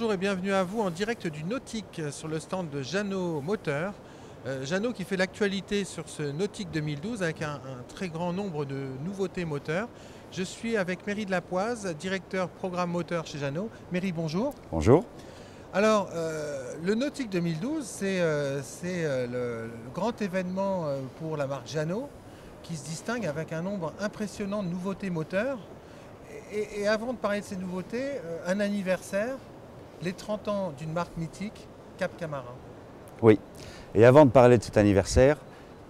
bonjour et bienvenue à vous en direct du Nautique sur le stand de Jeannot Moteur. Jeannot qui fait l'actualité sur ce Nautique 2012 avec un très grand nombre de nouveautés moteurs. Je suis avec Méry de la Poise, directeur programme moteur chez Jeannot. Méry, bonjour. Bonjour. Alors, le Nautique 2012, c'est le grand événement pour la marque Jeannot qui se distingue avec un nombre impressionnant de nouveautés moteurs. Et avant de parler de ces nouveautés, un anniversaire, les 30 ans d'une marque mythique, Cap Camara. Oui, et avant de parler de cet anniversaire,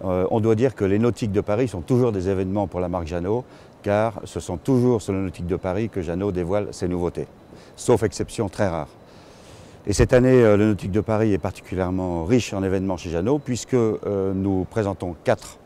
on doit dire que les Nautiques de Paris sont toujours des événements pour la marque Jeannot, car ce sont toujours sur le Nautique de Paris que Jeannot dévoile ses nouveautés, sauf exception très rare. Et cette année, le Nautique de Paris est particulièrement riche en événements chez Jeannot, puisque nous présentons 4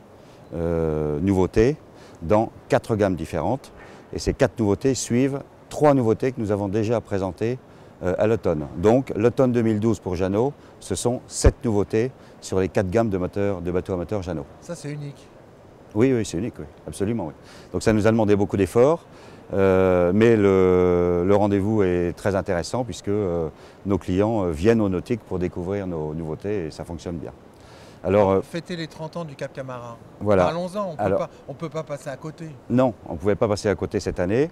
nouveautés dans 4 gammes différentes. Et ces 4 nouveautés suivent 3 nouveautés que nous avons déjà présentées à l'automne. Donc l'automne 2012 pour Jeannot, ce sont 7 nouveautés sur les 4 gammes de bateaux à moteur Jeannot. Ça c'est unique. Oui, oui, c'est unique, oui, absolument. Oui. Donc ça nous a demandé beaucoup d'efforts, mais le rendez-vous est très intéressant puisque nos clients viennent au Nautique pour découvrir nos nouveautés et ça fonctionne bien. Alors, fêter les 30 ans du Cap Camara. Voilà. Parlons-en, on ne peut pas passer à côté. Non, on ne pouvait pas passer à côté cette année.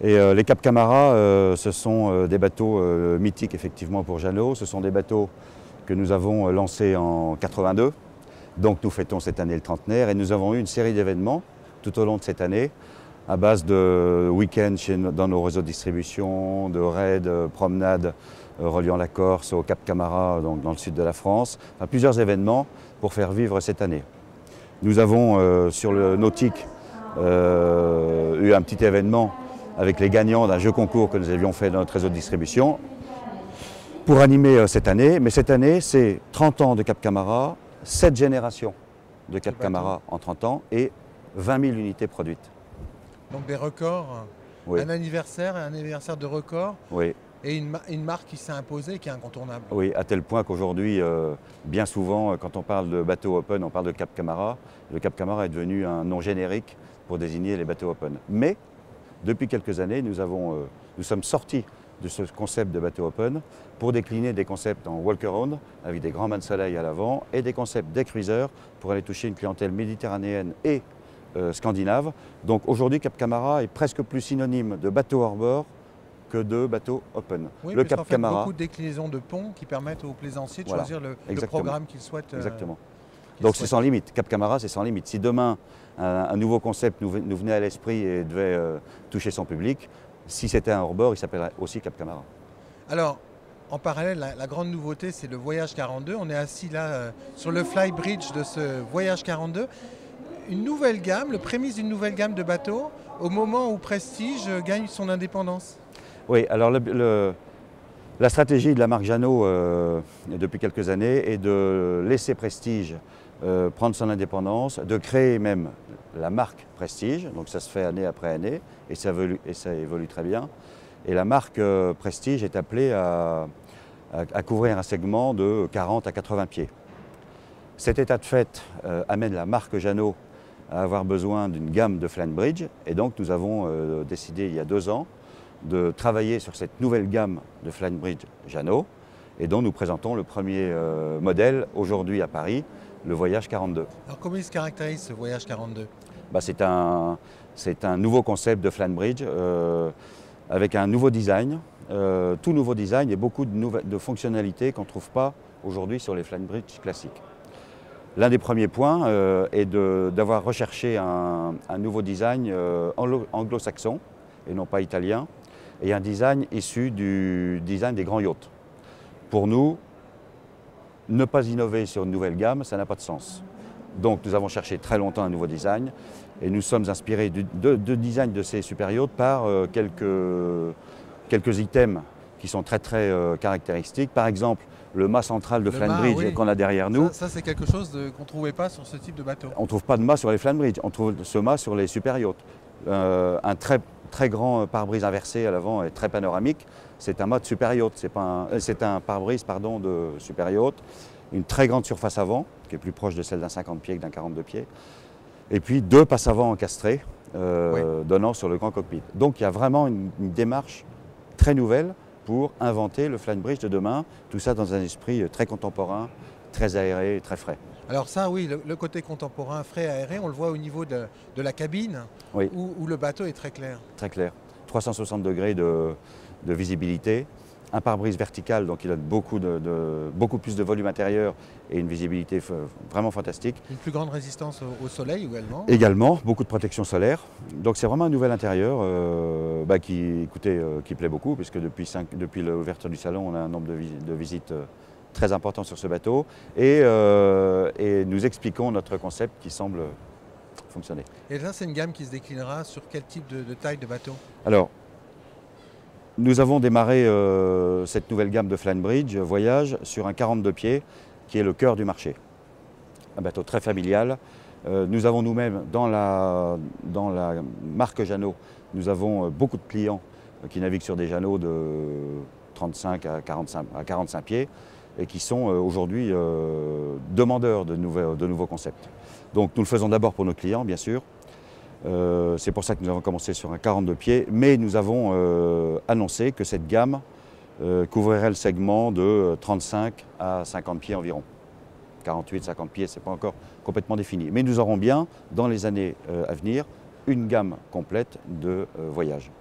Et les Cap Camara, ce sont des bateaux mythiques effectivement pour Jeannot. Ce sont des bateaux que nous avons lancés en 82. Donc nous fêtons cette année le trentenaire et nous avons eu une série d'événements tout au long de cette année à base de week-ends dans nos réseaux de distribution, de raids, promenades reliant la Corse au Cap Camara, donc dans le sud de la France. Enfin, plusieurs événements pour faire vivre cette année. Nous avons sur le Nautique eu un petit événement avec les gagnants d'un jeu concours que nous avions fait dans notre réseau de distribution pour animer cette année. Mais cette année, c'est 30 ans de Cap Camara, 7 générations de Cap Camara en 30 ans et 20 000 unités produites. Donc des records, oui. Un anniversaire de record. Oui. Et une marque qui s'est imposée et qui est incontournable. Oui, à tel point qu'aujourd'hui, bien souvent, quand on parle de bateau open, on parle de Cap Camara. Le Cap Camara est devenu un nom générique pour désigner les bateaux open. Mais, depuis quelques années, nous sommes sortis de ce concept de bateau open pour décliner des concepts en walk-around, avec des grands mâts de soleil à l'avant, et des concepts deck cruiser pour aller toucher une clientèle méditerranéenne et scandinave. Donc aujourd'hui, Cap Camara est presque plus synonyme de bateau hors bord que de bateaux open. Oui, le Cap Camara, beaucoup de déclinaisons de ponts qui permettent aux plaisanciers de choisir le programme qu'ils souhaitent. Exactement. Donc c'est sans limite. Cap Camara, c'est sans limite. Si demain, un nouveau concept nous venait à l'esprit et devait toucher son public, si c'était un hors-bord, il s'appellerait aussi Cap Camara. Alors, en parallèle, la grande nouveauté, c'est le Voyage 42. On est assis là sur le flybridge de ce Voyage 42. Une nouvelle gamme, le prémisse d'une nouvelle gamme de bateaux au moment où Prestige gagne son indépendance. Oui, alors la stratégie de la marque Jeannot depuis quelques années est de laisser Prestige prendre son indépendance, de créer même la marque Prestige, donc ça se fait année après année et ça évolue très bien. Et la marque Prestige est appelée à couvrir un segment de 40 à 80 pieds. Cet état de fait amène la marque Jeannot à avoir besoin d'une gamme de Flanbridge et donc nous avons décidé il y a 2 ans de travailler sur cette nouvelle gamme de Flanbridge Jeannot et dont nous présentons le premier modèle aujourd'hui à Paris, le Voyage 42. Alors comment il se caractérise ce Voyage 42 ? C'est un nouveau concept de Flanbridge avec un nouveau design, tout nouveau design et beaucoup de fonctionnalités qu'on ne trouve pas aujourd'hui sur les Flanbridge classiques. L'un des premiers points est d'avoir recherché un nouveau design anglo-saxon et non pas italien, et un design issu du design des grands yachts. Pour nous, ne pas innover sur une nouvelle gamme, ça n'a pas de sens. Donc nous avons cherché très longtemps un nouveau design et nous sommes inspirés de design de ces super yachts par quelques items qui sont très caractéristiques. Par exemple, le mât central de Flanbridge oui. Qu'on a derrière nous. Ça c'est quelque chose qu'on ne trouvait pas sur ce type de bateau. On ne trouve pas de mât sur les Flanbridge, on trouve ce mât sur les super yachts. Un très grand pare-brise inversé à l'avant et très panoramique, c'est un mât de super yacht, c'est un pare-brise de super yacht. Une très grande surface avant, qui est plus proche de celle d'un 50 pieds que d'un 42 pieds. Et puis 2 passes avant encastrées, oui. Donnant sur le grand cockpit. Donc il y a vraiment une démarche très nouvelle pour inventer le flying bridge de demain, tout ça dans un esprit très contemporain, très aéré, très frais. Alors ça, oui, le côté contemporain, frais, aéré, on le voit au niveau de la cabine, Oui. où le bateau est très clair. Très clair. 360 degrés de visibilité. Un pare-brise vertical, donc il a beaucoup plus de volume intérieur et une visibilité vraiment fantastique. Une plus grande résistance au soleil également. Également, beaucoup de protection solaire. Donc c'est vraiment un nouvel intérieur qui plaît beaucoup, puisque depuis l'ouverture du salon, on a un nombre de visites très important sur ce bateau. Et nous expliquons notre concept qui semble fonctionner. Et là, c'est une gamme qui se déclinera sur quel type de taille de bateau? Alors, nous avons démarré cette nouvelle gamme de Flying Bridge Voyage sur un 42 pieds qui est le cœur du marché. Un bateau très familial. Nous avons nous-mêmes, dans la marque Jeannot, nous avons beaucoup de clients qui naviguent sur des Jeannots de 35 à 45 pieds et qui sont aujourd'hui demandeurs de nouveaux concepts. Donc nous le faisons d'abord pour nos clients, bien sûr. C'est pour ça que nous avons commencé sur un 42 pieds, mais nous avons annoncé que cette gamme couvrirait le segment de 35 à 50 pieds environ. 48, 50 pieds, ce n'est pas encore complètement défini. Mais nous aurons bien, dans les années à venir, une gamme complète de voyages.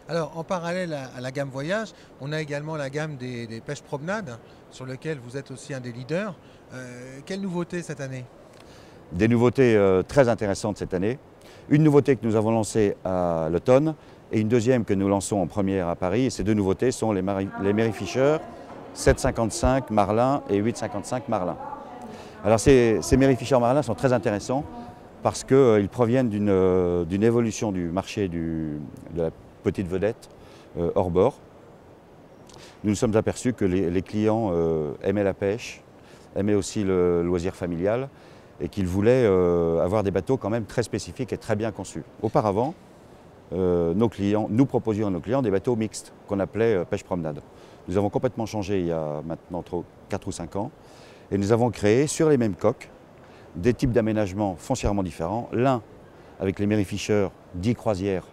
Alors, en parallèle à la gamme voyage, on a également la gamme des pêches promenades, sur lequel vous êtes aussi un des leaders. Quelle nouveauté cette année? Des nouveautés très intéressantes cette année. Une nouveauté que nous avons lancée à l'automne et une deuxième que nous lançons en première à Paris. Et ces deux nouveautés sont les Mary Fisher 755 Marlin et 855 Marlin. Alors ces Mary Fisher Marlin sont très intéressants parce qu'ils proviennent d'une évolution du marché de la petite vedette hors bord. Nous nous sommes aperçus que les clients aimaient la pêche, aimaient aussi le loisir familial et qu'ils voulaient avoir des bateaux quand même très spécifiques et très bien conçus. Auparavant, nous proposions à nos clients des bateaux mixtes qu'on appelait pêche promenade. Nous avons complètement changé il y a maintenant 4 ou 5 ans et nous avons créé sur les mêmes coques des types d'aménagements foncièrement différents. L'un avec les Mary Fisher 10 croisières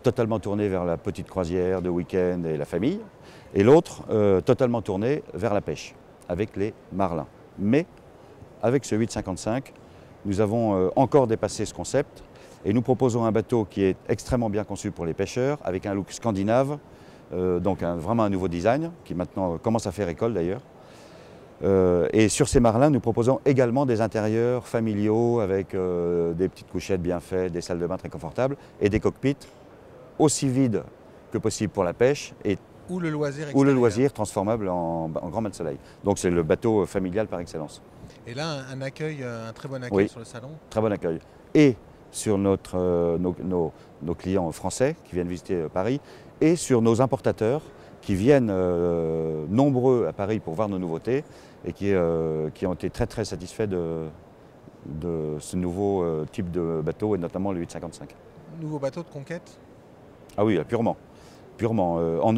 totalement tournées vers la petite croisière de week-end et la famille, et l'autre totalement tourné vers la pêche avec les Marlins. Mais avec ce 855, nous avons encore dépassé ce concept et nous proposons un bateau qui est extrêmement bien conçu pour les pêcheurs, avec un look scandinave, donc vraiment un nouveau design, qui maintenant commence à faire école d'ailleurs. Et sur ces Marlins, nous proposons également des intérieurs familiaux avec des petites couchettes bien faites, des salles de bain très confortables et des cockpits aussi vides que possible pour la pêche et ou le loisir transformable en grand bain de soleil. Donc c'est le bateau familial par excellence. Et là, un très bon accueil oui, sur le salon. Très bon accueil. Et sur nos clients français qui viennent visiter Paris et sur nos importateurs qui viennent nombreux à Paris pour voir nos nouveautés et qui ont été très très satisfaits de ce nouveau type de bateau et notamment le 855. Nouveau bateau de conquête? Ah oui, purement.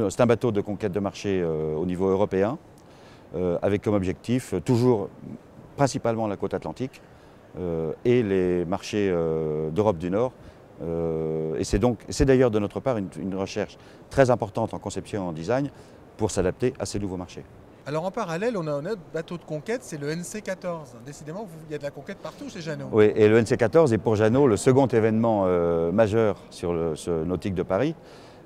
C'est un bateau de conquête de marché au niveau européen avec comme objectif toujours principalement la côte atlantique et les marchés d'Europe du Nord. Et c'est d'ailleurs de notre part une recherche très importante en conception et en design pour s'adapter à ces nouveaux marchés. Alors en parallèle, on a un autre bateau de conquête, c'est le NC14. Décidément, il y a de la conquête partout chez Jeannot. Oui, et le NC14 est pour Jeannot le second événement majeur sur ce nautique de Paris,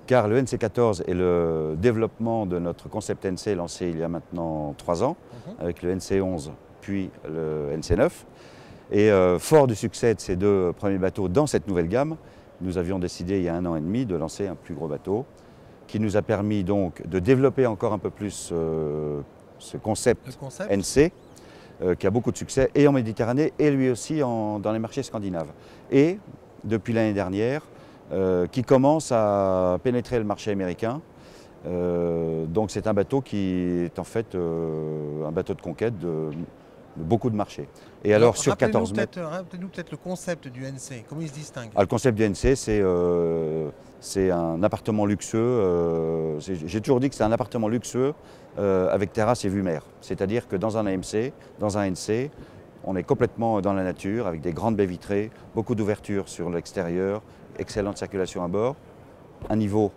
car le NC14 est le développement de notre concept NC lancé il y a maintenant 3 ans, avec le NC11 puis le NC9. Et fort du succès de ces deux premiers bateaux dans cette nouvelle gamme, nous avions décidé il y a 1 an et demi de lancer un plus gros bateau qui nous a permis donc de développer encore un peu plus ce concept NC qui a beaucoup de succès et en Méditerranée et lui aussi dans les marchés scandinaves. Et depuis l'année dernière, qui commence à pénétrer le marché américain. Donc c'est un bateau qui est en fait un bateau de conquête de beaucoup de marchés. Et alors sur 14 mètres... Rappelez-nous peut-être le concept du NC, comment il se distingue? Le concept du NC, c'est un appartement luxueux. J'ai toujours dit que c'est un appartement luxueux avec terrasse et vue mer. C'est-à-dire que dans un AMC, dans un NC, on est complètement dans la nature, avec des grandes baies vitrées, beaucoup d'ouvertures sur l'extérieur, excellente circulation à bord, un niveau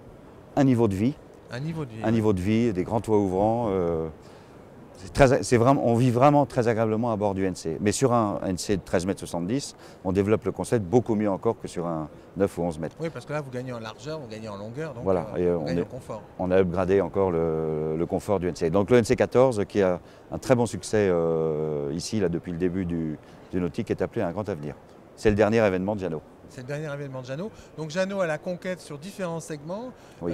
de vie Un niveau de vie. un niveau de vie, des grands toits ouvrants. On vit vraiment très agréablement à bord du NC. Mais sur un NC de 13,70 m, on développe le concept beaucoup mieux encore que sur un 9 ou 11 mètres. Oui, parce que là, vous gagnez en largeur, vous gagnez en longueur, donc Voilà, et vous gagnez en confort. on a upgradé encore le confort du NC. Donc le NC14, qui a un très bon succès ici, là, depuis le début du nautique, est appelé un grand avenir. C'est le dernier événement de Jeanneau. C'est le dernier événement de Jeanneau. Donc Jeanneau a la conquête sur différents segments, Oui.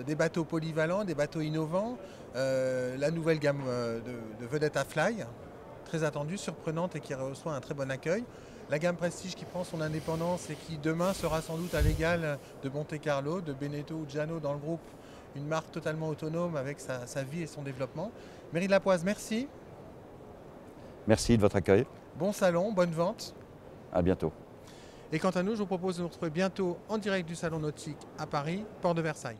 des bateaux polyvalents, des bateaux innovants, la nouvelle gamme de vedettes à fly, très attendue, surprenante et qui reçoit un très bon accueil. La gamme Prestige qui prend son indépendance et qui demain sera sans doute à l'égal de Monte Carlo, de Beneteau ou de Jeanneau dans le groupe, une marque totalement autonome avec sa vie et son développement. Mairie de la Poise, merci. Merci de votre accueil. Bon salon, bonne vente. À bientôt. Et quant à nous, je vous propose de nous retrouver bientôt en direct du Salon Nautique à Paris, Port de Versailles.